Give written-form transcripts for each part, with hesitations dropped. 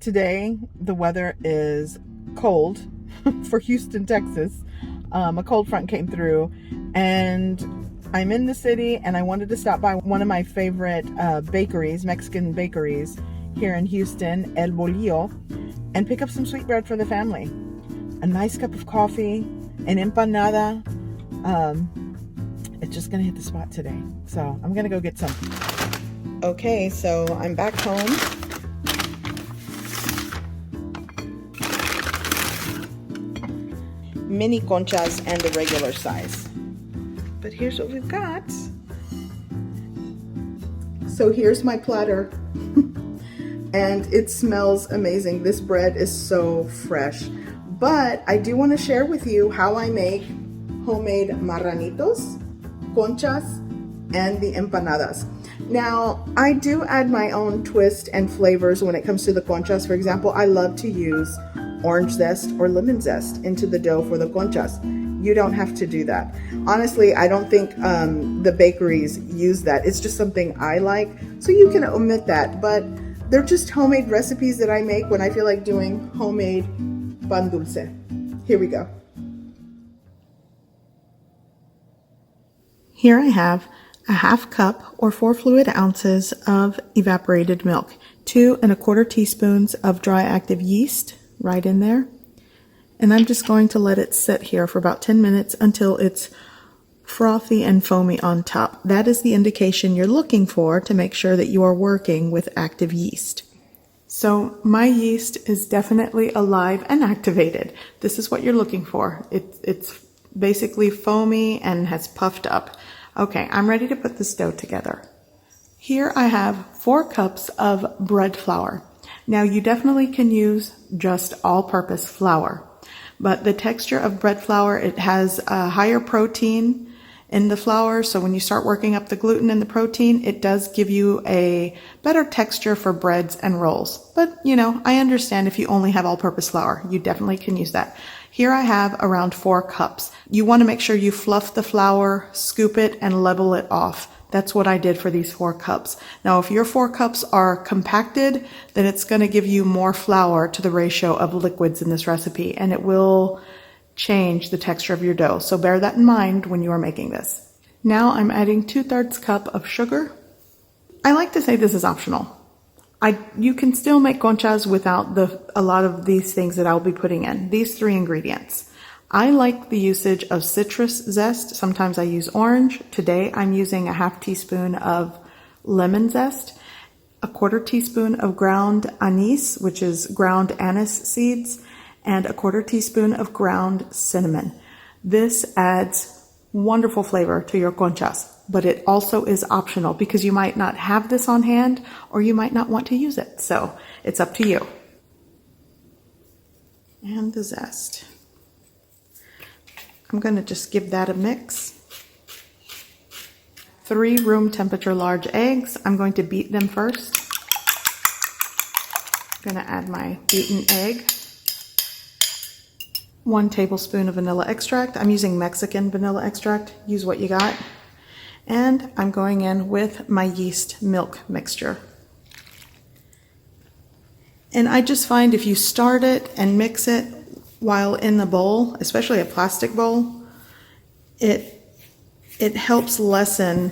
Today, the weather is cold for Houston, Texas. A cold front came through and I'm in the city and I wanted to stop by one of my favorite bakeries, Mexican bakeries here in Houston, El Bolillo, and pick up some sweetbread for the family. A nice cup of coffee, an empanada. It's just gonna hit the spot today. So I'm gonna go get some. Okay, so I'm back home. Mini conchas and the regular size. But here's what we've got. So here's my platter. And it smells amazing. This bread is so fresh. But I do want to share with you how I make homemade maranitos, conchas, and the empanadas. Now, I do add my own twist and flavors when it comes to the conchas. For example, I love to use orange zest or lemon zest into the dough for the conchas. You don't have to do that. Honestly, I don't think the bakeries use that. It's just something I like, so you can omit that. But they're just homemade recipes that I make when I feel like doing homemade pan dulce. Here we go. Here I have a half cup or 4 fluid ounces of evaporated milk, 2 1/4 teaspoons of dry active yeast right in there. And I'm just going to let it sit here for about 10 minutes until it's frothy and foamy on top. That is the indication you're looking for to make sure that you are working with active yeast. So my yeast is definitely alive and activated. This is what you're looking for. It's basically foamy and has puffed up. Okay, I'm ready to put this dough together. Here I have 4 cups of bread flour. Now you definitely can use just all-purpose flour, but the texture of bread flour, it has a higher protein in the flour, so when you start working up the gluten and the protein, it does give you a better texture for breads and rolls. But you know, I understand if you only have all-purpose flour, you definitely can use that. Here I have around 4 cups. You want to make sure you fluff the flour, scoop it, and level it off. That's what I did for these 4 cups. Now, if your 4 cups are compacted, then it's going to give you more flour to the ratio of liquids in this recipe, and it will change the texture of your dough. So bear that in mind when you are making this. Now I'm adding 2/3 cup of sugar. I like to say this is optional. You can still make conchas without a lot of these things that I'll be putting in, these 3 ingredients. I like the usage of citrus zest. Sometimes I use orange. Today I'm using a 1/2 teaspoon of lemon zest, a 1/4 teaspoon of ground anise, which is ground anise seeds, and a 1/4 teaspoon of ground cinnamon. This adds wonderful flavor to your conchas, but it also is optional because you might not have this on hand or you might not want to use it. So it's up to you. And the zest. I'm going to just give that a mix. 3 room temperature large eggs. I'm going to beat them first. I'm going to add my beaten egg. 1 tablespoon of vanilla extract. I'm using Mexican vanilla extract. Use what you got. And I'm going in with my yeast milk mixture. And I just find if you start it and mix it while in the bowl, especially a plastic bowl, it helps lessen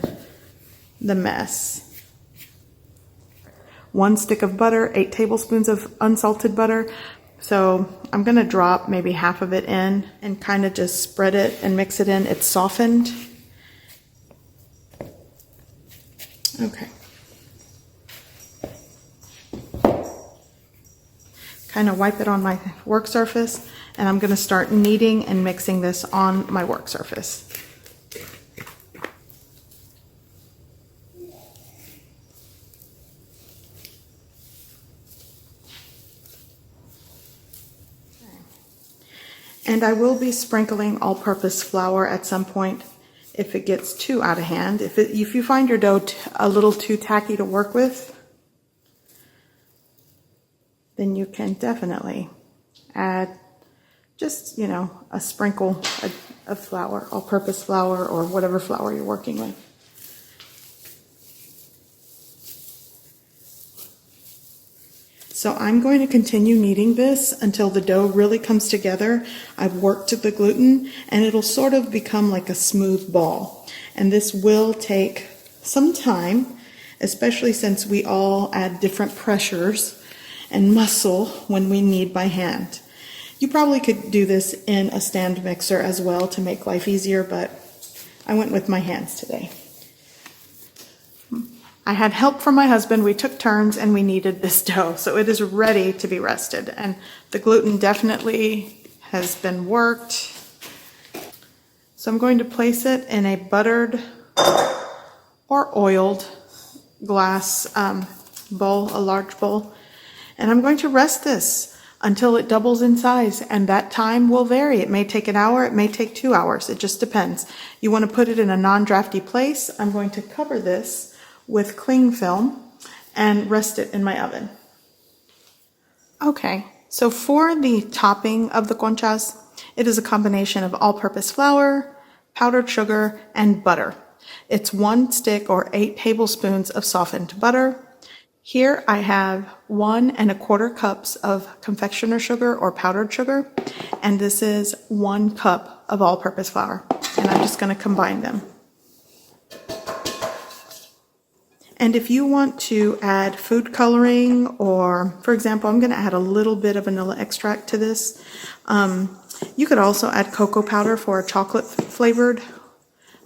the mess. 1 stick of butter, 8 tablespoons of unsalted butter. So I'm gonna drop maybe half of it in and kind of just spread it and mix it in. It's softened. Okay. Kind of wipe it on my work surface, and I'm gonna start kneading and mixing this on my work surface. And I will be sprinkling all-purpose flour at some point if it gets too out of hand. If you find your dough a little too tacky to work with, then you can definitely add just, you know, a sprinkle of flour, all-purpose flour, or whatever flour you're working with. So I'm going to continue kneading this until the dough really comes together. I've worked the gluten and it'll sort of become like a smooth ball. And this will take some time, especially since we all add different pressures and muscle when we knead by hand. You probably could do this in a stand mixer as well to make life easier, but I went with my hands today. I had help from my husband. We took turns and we kneaded this dough, so it is ready to be rested. And the gluten definitely has been worked. So I'm going to place it in a buttered or oiled glass bowl, a large bowl, and I'm going to rest this until it doubles in size, and that time will vary. It may take an hour, it may take 2 hours, it just depends. You want to put it in a non-drafty place. I'm going to cover this with cling film and rest it in my oven. Okay, so for the topping of the conchas, it is a combination of all-purpose flour, powdered sugar, and butter. It's 1 stick or 8 tablespoons of softened butter. Here I have 1 1/4 cups of confectioner sugar or powdered sugar, and this is 1 cup of all-purpose flour, and I'm just going to combine them. And if you want to add food coloring, or for example, I'm going to add a little bit of vanilla extract to this. You could also add cocoa powder for a chocolate flavored,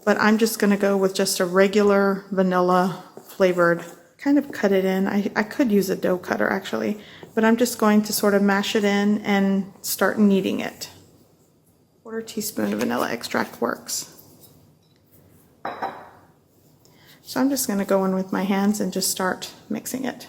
but I'm just going to go with just a regular vanilla flavored. Kind of cut it in. I could use a dough cutter actually, but I'm just going to sort of mash it in and start kneading it. 1/4 teaspoon of vanilla extract works. So I'm just going to go in with my hands and just start mixing it.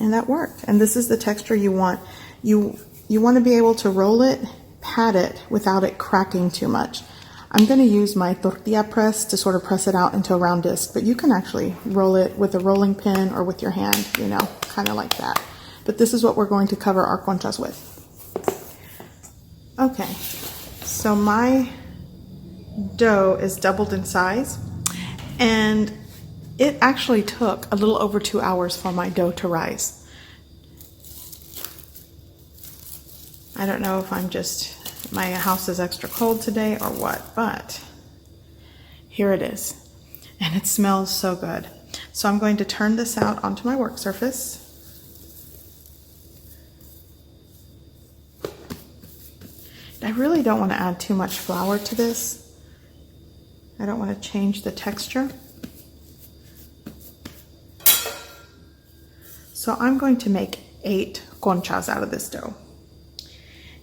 And that worked. And this is the texture you want. You want to be able to roll it, pat it without it cracking too much. I'm going to use my tortilla press to sort of press it out into a round disc, but you can actually roll it with a rolling pin or with your hand, you know, kind of like that. But this is what we're going to cover our conchas with. Okay, so my dough is doubled in size, and it actually took a little over 2 hours for my dough to rise. I don't know if my house is extra cold today or what, but here it is. And it smells so good. So I'm going to turn this out onto my work surface. I really don't want to add too much flour to this. I don't want to change the texture. So I'm going to make 8 conchas out of this dough.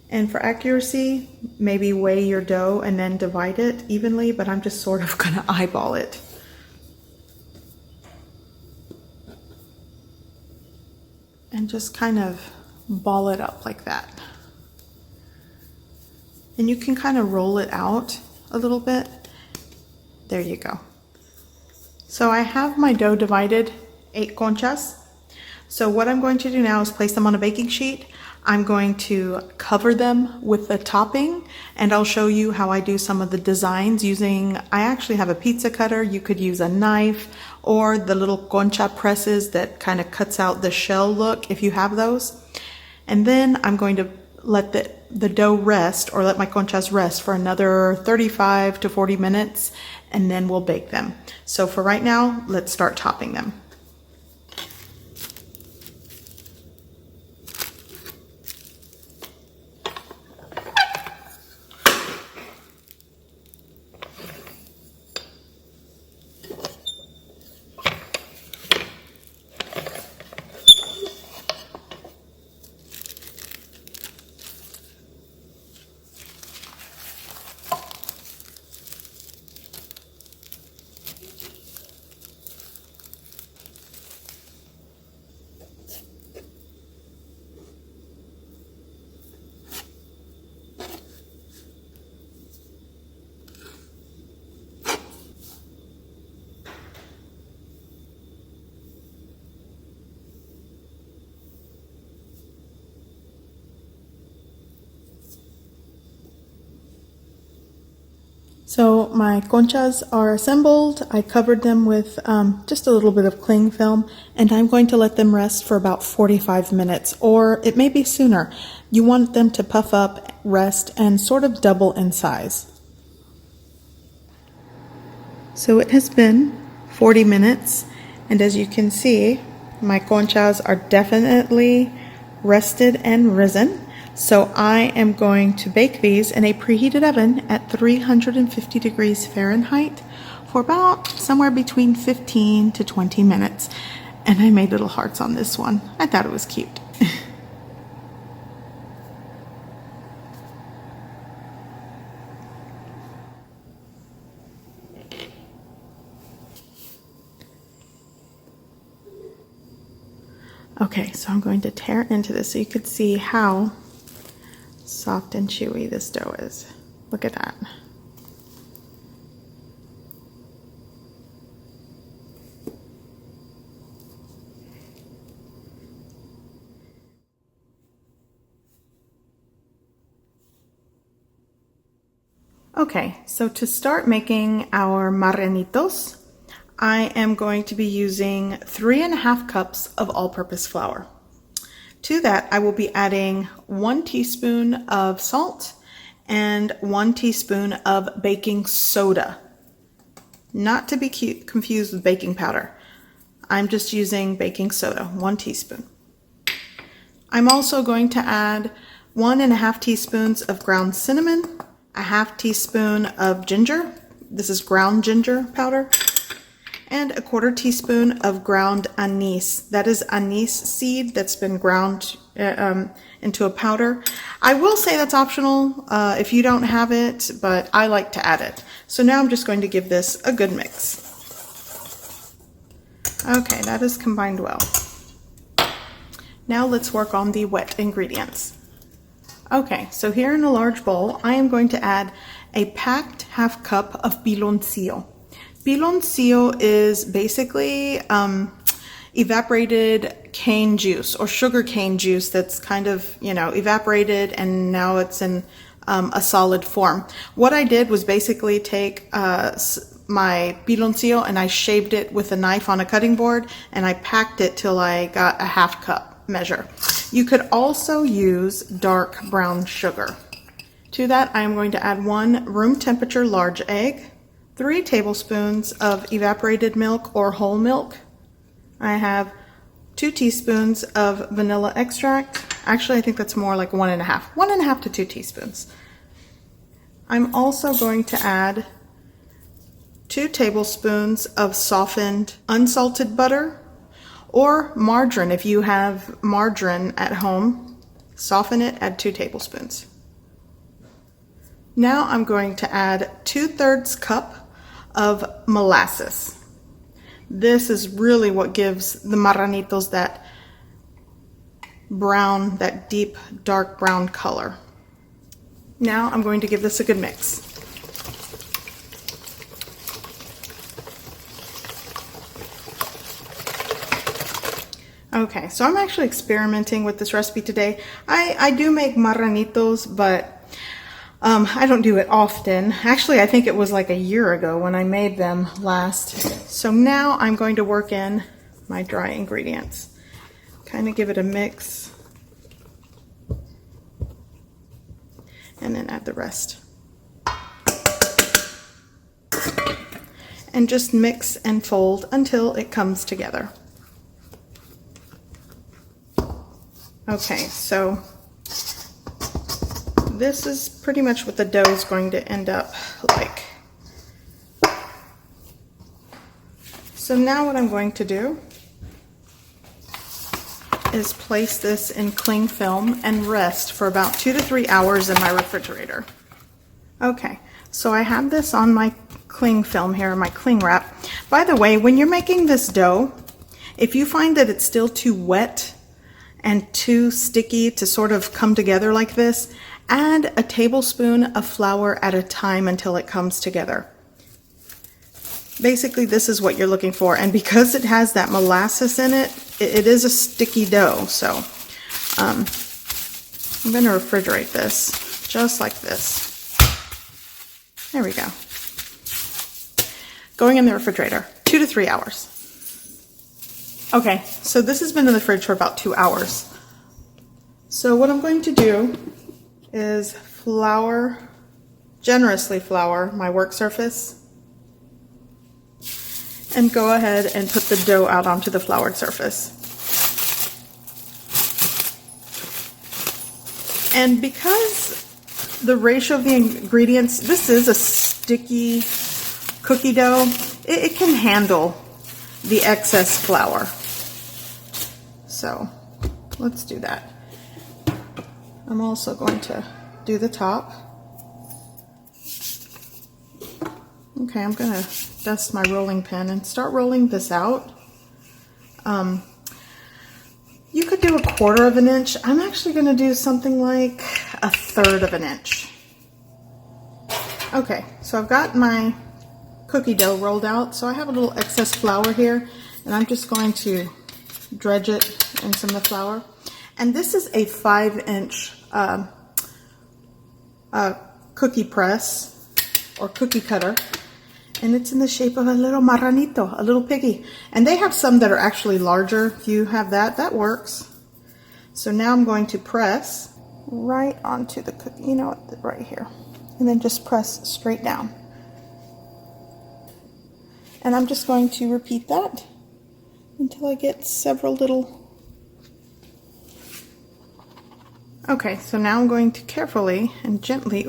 And for accuracy, maybe weigh your dough and then divide it evenly, but I'm just sort of gonna eyeball it. And just kind of ball it up like that. And you can kind of roll it out a little bit. There you go. So I have my dough divided, 8 conchas. So what I'm going to do now is place them on a baking sheet. I'm going to cover them with the topping, and I'll show you how I do some of the designs using, I actually have a pizza cutter. You could use a knife or the little concha presses that kind of cuts out the shell look if you have those. And then I'm going to let the dough rest, or let my conchas rest for another 35 to 40 minutes, and then we'll bake them. So for right now, let's start topping them. So my conchas are assembled. I covered them with just a little bit of cling film, and I'm going to let them rest for about 45 minutes, or it may be sooner. You want them to puff up, rest, and sort of double in size. So it has been 40 minutes, and as you can see, my conchas are definitely rested and risen. So I am going to bake these in a preheated oven at 350 degrees Fahrenheit for about somewhere between 15 to 20 minutes. And I made little hearts on this one. I thought it was cute. Okay, so I'm going to tear into this so you could see how soft and chewy this dough is. Look at that. Okay, so to start making our Maranitos, I am going to be using 3.5 cups of all-purpose flour. To that, I will be adding 1 teaspoon of salt and 1 teaspoon of baking soda. Not to be confused with baking powder. I'm just using baking soda, 1 teaspoon. I'm also going to add 1.5 teaspoons of ground cinnamon, 1/2 teaspoon of ginger. This is ground ginger powder. And 1/4 teaspoon of ground anise. That is anise seed that's been ground into a powder. I will say that's optional if you don't have it, but I like to add it. So now I'm just going to give this a good mix. Okay, that is combined well. Now let's work on the wet ingredients. Okay, so here in a large bowl, I am going to add a packed 1/2 cup of piloncillo. Piloncillo is basically evaporated cane juice or sugar cane juice that's kind of, you know, evaporated and now it's in a solid form. What I did was basically take my piloncillo and I shaved it with a knife on a cutting board and I packed it till I got a 1/2 cup measure. You could also use dark brown sugar. To that, I am going to add 1 room temperature large egg, 3 tablespoons of evaporated milk or whole milk. I have 2 teaspoons of vanilla extract. Actually, I think that's more like 1.5. 1.5 to 2 teaspoons. I'm also going to add 2 tablespoons of softened unsalted butter or margarine. If you have margarine at home, soften it, add 2 tablespoons. Now I'm going to add 2/3 cup of molasses. This is really what gives the Maranitos that brown, that deep dark brown color. Now I'm going to give this a good mix. Okay, so I'm actually experimenting with this recipe today. I do make Maranitos, but I don't do it often. Actually, I think it was like a year ago when I made them last. So now I'm going to work in my dry ingredients. Kind of give it a mix. And then add the rest. And just mix and fold until it comes together. Okay, so this is pretty much what the dough is going to end up like. So now what I'm going to do is place this in cling film and rest for about 2 to 3 hours in my refrigerator. Okay, so I have this on my cling film here, my cling wrap. By the way, when you're making this dough, if you find that it's still too wet and too sticky to sort of come together like this, add a tablespoon of flour at a time until it comes together. Basically, this is what you're looking for, and because it has that molasses in it, it is a sticky dough, so I'm going to refrigerate this just like this. There we go. going in the refrigerator, 2 to 3 hours. Okay, so this has been in the fridge for about 2 hours. So what I'm going to do is generously flour my work surface and go ahead and put the dough out onto the floured surface. And because the ratio of the ingredients, this is a sticky cookie dough, it can handle the excess flour. So let's do that. I'm also going to do the top. Okay, I'm going to dust my rolling pin and start rolling this out. You could do 1/4 of an inch. I'm actually going to do something like 1/3 of an inch. Okay, so I've got my cookie dough rolled out. So I have a little excess flour here, and I'm just going to dredge it in some of the flour. And this is a 5-inch cookie press or cookie cutter. And it's in the shape of a little Maranito, a little piggy. And they have some that are actually larger. If you have that, that works. So now I'm going to press right onto the cookie, you know what, right here. And then just press straight down. And I'm just going to repeat that until I get several little. Okay, so now I'm going to carefully and gently,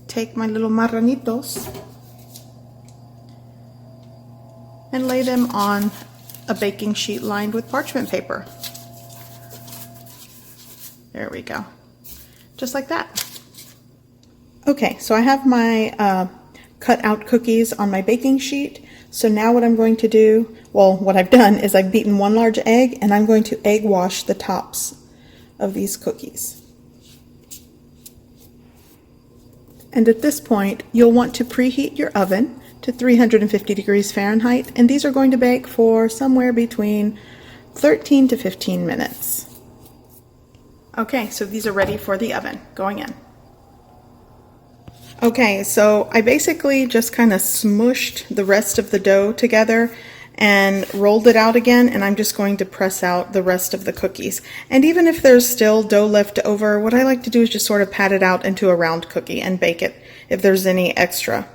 take my little Maranitos and lay them on a baking sheet lined with parchment paper. There we go. Just like that. Okay, so I have my cut out cookies on my baking sheet. So now what I'm going to do, well, what I've done is I've beaten 1 large egg, and I'm going to egg wash the tops of these cookies. And at this point, you'll want to preheat your oven to 350 degrees Fahrenheit, and these are going to bake for somewhere between 13 to 15 minutes. Okay, so these are ready for the oven, going in. Okay, so I basically just kind of smushed the rest of the dough together and rolled it out again, and I'm just going to press out the rest of the cookies. And even if there's still dough left over, what I like to do is just sort of pat it out into a round cookie and bake it if there's any extra.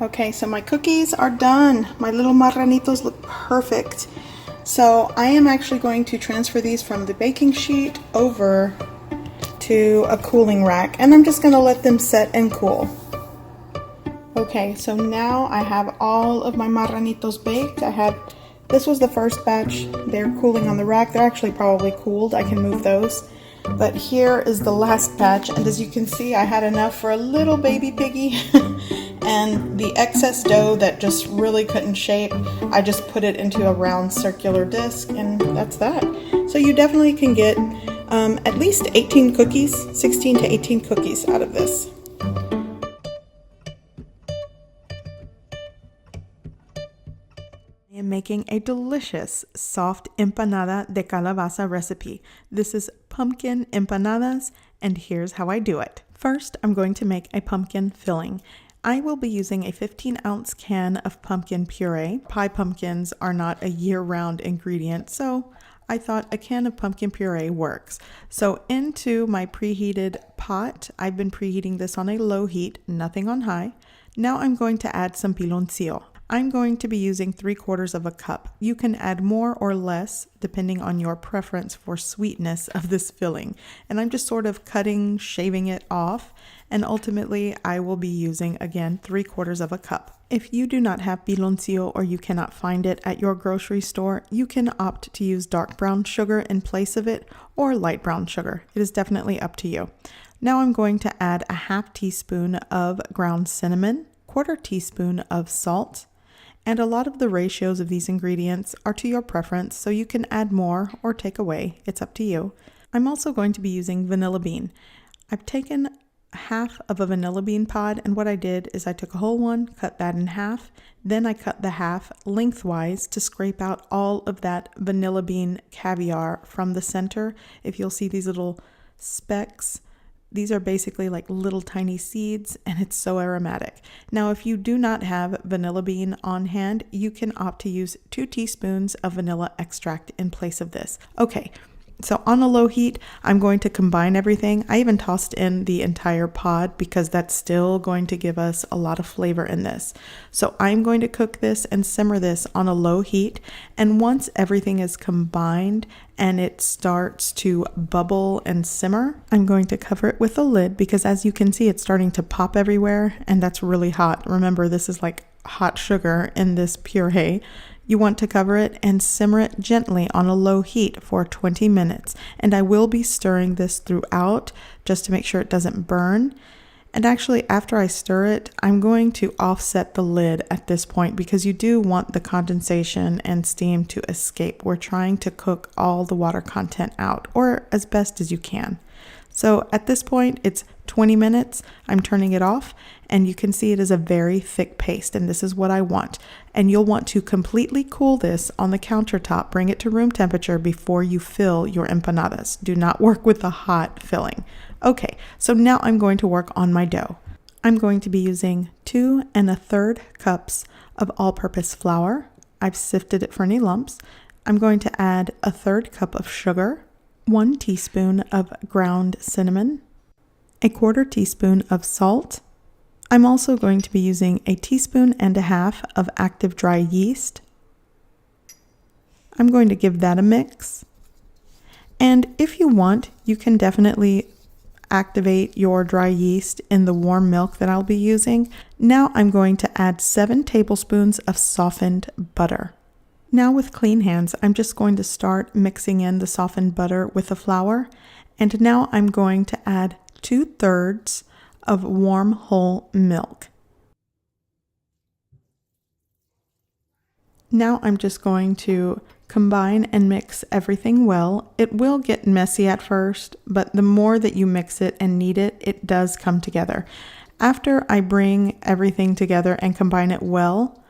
Okay, so my cookies are done. My little Maranitos look perfect. So I am actually going to transfer these from the baking sheet over to a cooling rack, and I'm just going to let them set and cool. Okay, so now I have all of my Maranitos baked. This was the first batch. They're cooling on the rack. They're actually probably cooled. I can move those. But here is the last batch, and as you can see, I had enough for a little baby piggy. And the excess dough that just really couldn't shape, I just put it into a round circular disc, and that's that. So you definitely can get at least 18 cookies, 16 to 18 cookies out of this. I am making a delicious soft empanada de calabaza recipe. This is pumpkin empanadas, and here's how I do it. First, I'm going to make a pumpkin filling. I will be using a 15-ounce can of pumpkin puree. Pie pumpkins are not a year-round ingredient, so I thought a can of pumpkin puree works. So into my preheated pot, I've been preheating this on a low heat, nothing on high. Now I'm going to add some piloncillo. I'm going to be using 3/4 cup. You can add more or less depending on your preference for sweetness of this filling. And I'm just sort of shaving it off. And ultimately, I will be using, again, 3/4 cup. If you do not have piloncillo or you cannot find it at your grocery store, you can opt to use dark brown sugar in place of it or light brown sugar. It is definitely up to you. Now I'm going to add a 1/2 teaspoon of ground cinnamon, 1/4 teaspoon of salt, and a lot of the ratios of these ingredients are to your preference, so you can add more or take away. It's up to you. I'm also going to be using vanilla bean. I've taken half of a vanilla bean pod, and what I did is I took a whole one, cut that in half, then I cut the half lengthwise to scrape out all of that vanilla bean caviar from the center. If you'll see these little specks, these are basically like little tiny seeds, and it's so aromatic. Now, if you do not have vanilla bean on hand, you can opt to use 2 teaspoons of vanilla extract in place of this. Okay. So on a low heat, I'm going to combine everything. I even tossed in the entire pod because that's still going to give us a lot of flavor in this. So I'm going to cook this and simmer this on a low heat. And once everything is combined and it starts to bubble and simmer, I'm going to cover it with a lid because as you can see, it's starting to pop everywhere and that's really hot. Remember, this is like hot sugar in this puree. You want to cover it and simmer it gently on a low heat for 20 minutes. And I will be stirring this throughout just to make sure it doesn't burn. And actually, after I stir it, I'm going to offset the lid at this point because you do want the condensation and steam to escape. We're trying to cook all the water content out, or as best as you can. So at this point, it's 20 minutes. I'm turning it off, and you can see it is a very thick paste, and this is what I want. And you'll want to completely cool this on the countertop. Bring it to room temperature before you fill your empanadas. Do not work with the hot filling. Okay, so now I'm going to work on my dough. I'm going to be using 2 1/3 cups of all-purpose flour. I've sifted it for any lumps. I'm going to add 1/3 cup of sugar, 1 teaspoon of ground cinnamon, 1/4 teaspoon of salt. I'm also going to be using 1.5 teaspoons of active dry yeast. I'm going to give that a mix. And if you want, you can definitely activate your dry yeast in the warm milk that I'll be using. Now I'm going to add 7 tablespoons of softened butter. Now with clean hands, I'm just going to start mixing in the softened butter with the flour. And now I'm going to add 2/3 of warm whole milk. Now I'm just going to combine and mix everything well. It will get messy at first, but the more that you mix it and knead it, it does come together. After I bring everything together and combine it well,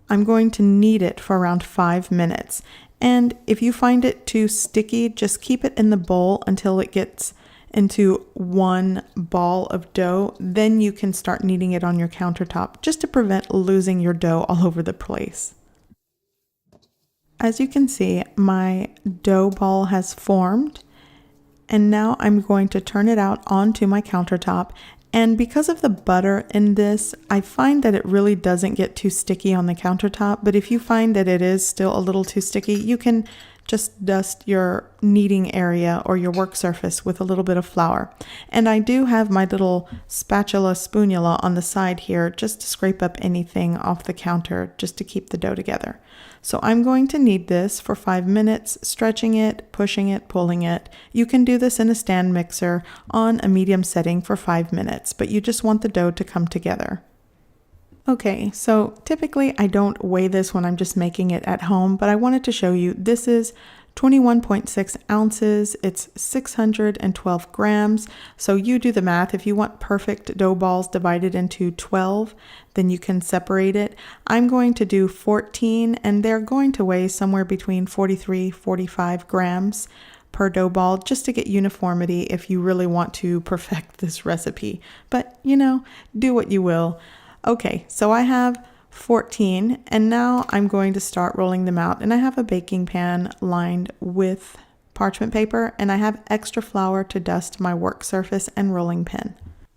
I'm going to knead it for around 5 minutes. And if you find it too sticky, just keep it in the bowl until it gets into one ball of dough. Then you can start kneading it on your countertop just to prevent losing your dough all over the place. As you can see, my dough ball has formed, and now I'm going to turn it out onto my countertop. And because of the butter in this, I find that it really doesn't get too sticky on the countertop. But if you find that it is still a little too sticky, you can just dust your kneading area or your work surface with a little bit of flour. And I do have my little spatula on the side here just to scrape up anything off the counter just to keep the dough together. So I'm going to knead this for 5 minutes, stretching it, pushing it, pulling it. You can do this in a stand mixer on a medium setting for 5 minutes, but you just want the dough to come together. Okay, so typically I don't weigh this when I'm just making it at home, but I wanted to show you this is 21.6 ounces. It's 612 grams. So you do the math. If you want perfect dough balls divided into 12, then you can separate it. I'm going to do 14, and they're going to weigh somewhere between 43-45 grams per dough ball, just to get uniformity if you really want to perfect this recipe. But, do what you will. Okay, so I have 14, and now I'm going to start rolling them out. And I have a baking pan lined with parchment paper, and I have extra flour to dust my work surface and rolling pin.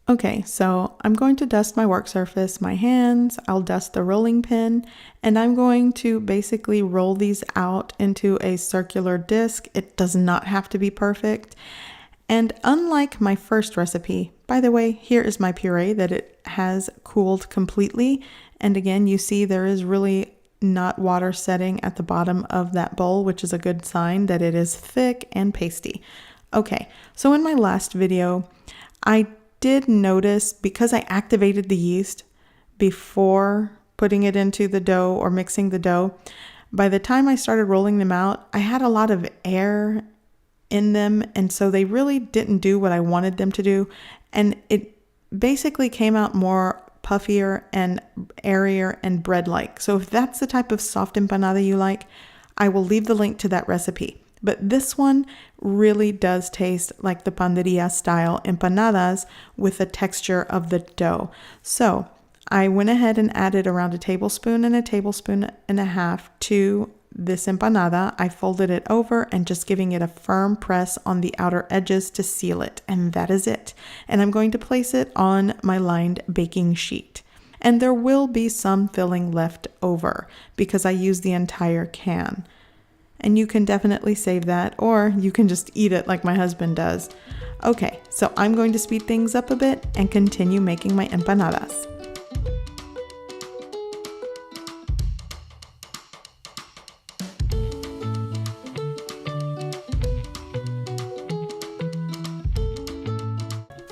Okay, so I'm going to dust my work surface, my hands, I'll dust the rolling pin, and I'm going to basically roll these out into a circular disc. It does not have to be perfect. And unlike my first recipe, by the way, here is my puree that it has cooled completely. And again, you see there is really not water setting at the bottom of that bowl, which is a good sign that it is thick and pasty. Okay, so in my last video, I did notice because I activated the yeast before putting it into the dough or mixing the dough, by the time I started rolling them out, I had a lot of air in them, and so they really didn't do what I wanted them to do, and it basically came out more puffier and airier and bread-like. So if that's the type of soft empanada you like, I will leave the link to that recipe. But this one really does taste like the panderia style empanadas with the texture of the dough. So I went ahead and added around a tablespoon and a half to this empanada. I folded it over and just giving it a firm press on the outer edges to seal it. And that is it. And I'm going to place it on my lined baking sheet. And there will be some filling left over because I used the entire can. And you can definitely save that, or you can just eat it like my husband does. Okay, so I'm going to speed things up a bit and continue making my empanadas.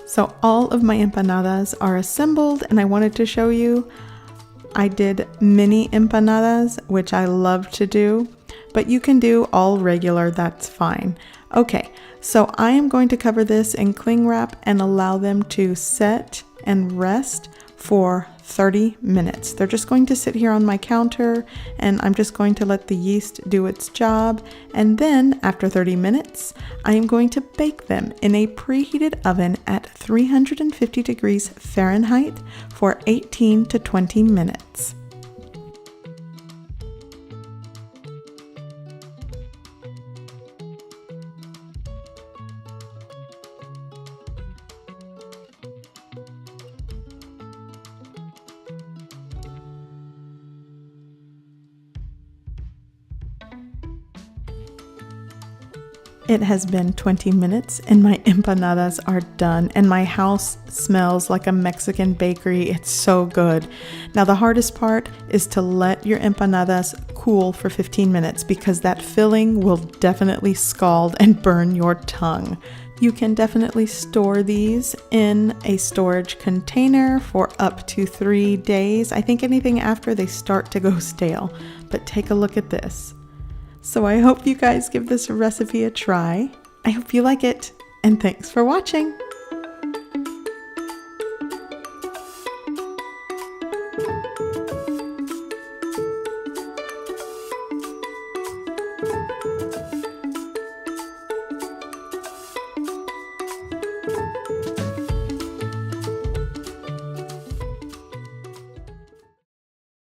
So all of my empanadas are assembled, and I wanted to show you. I did mini empanadas, which I love to do, but you can do all regular, that's fine. Okay, so I am going to cover this in cling wrap and allow them to set and rest for 30 minutes. They're just going to sit here on my counter, and I'm just going to let the yeast do its job. And then after 30 minutes, I am going to bake them in a preheated oven at 350 degrees Fahrenheit for 18 to 20 minutes. It has been 20 minutes and my empanadas are done, and my house smells like a Mexican bakery. It's so good. Now the hardest part is to let your empanadas cool for 15 minutes because that filling will definitely scald and burn your tongue. You can definitely store these in a storage container for up to 3 days. I think anything after they start to go stale, but take a look at this. So I hope you guys give this recipe a try. I hope you like it, and thanks for watching.